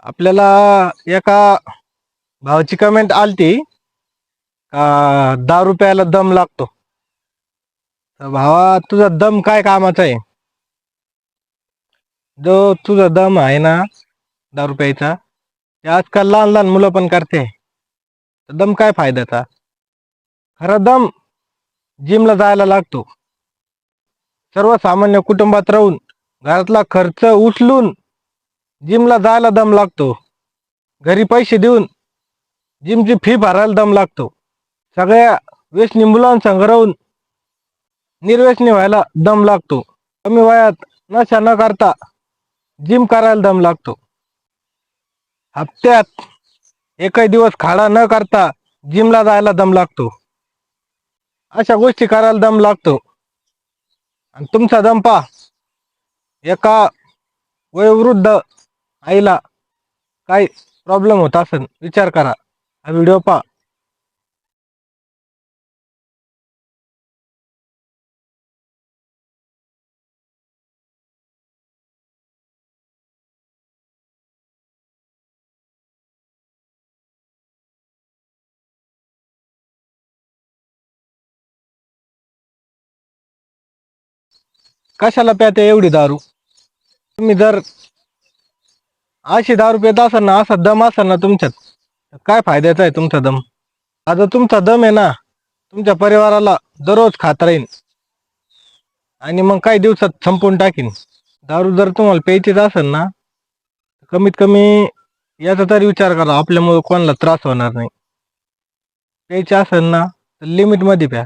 आपल्याला एका भावाची कमेंट आलती का 10 रुपयाला दम लागतो. तर भावा तुझा दम काय कामाचा आहे? जो तुझा दम आहे ना 10 रुपयाचा, ते आजकाल लहान लहान मुलं पण करते. तर दम काय फायद्याचा? खरा दम जिमला जायला लागतो. सर्वसामान्य कुटुंबात राहून घरातला खर्च उचलून जिमला जायला दम लागतो. घरी पैसे देऊन जिमची फी भरायला दम लागतो. सगळ्या व्यसनी मुलांसंग राहून निर्व्यसनी व्हायला दम लागतो. कमी वयात नशा न करता जिम करायला दम लागतो. हप्त्यात एकही दिवस खाडा न करता जिमला जायला दम लागतो. अशा गोष्टी करायला दम लागतो. आणि तुमचा दम पा एका वयोवृद्ध आईला काय प्रॉब्लेम होत असेल विचार करा. हा व्हिडिओ पा. कशाला प्याते एवढी दारू? तुम्ही जर अशी दारू पेत असाल ना, असा दम असाल ना तुमच्यात, तर काय फायद्याचा आहे तुमचा दम? आता तुमचा दम आहे ना तुमच्या परिवाराला दररोज खात राहीन आणि मग काही दिवसात संपून टाकीन. दारू जर तुम्हाला प्यायचीच असेल ना, कमीत कमी याचा तरी विचार करा, आपल्यामुळे कोणाला त्रास होणार नाही. प्यायची असेल ना तर लिमिट मध्ये प्या.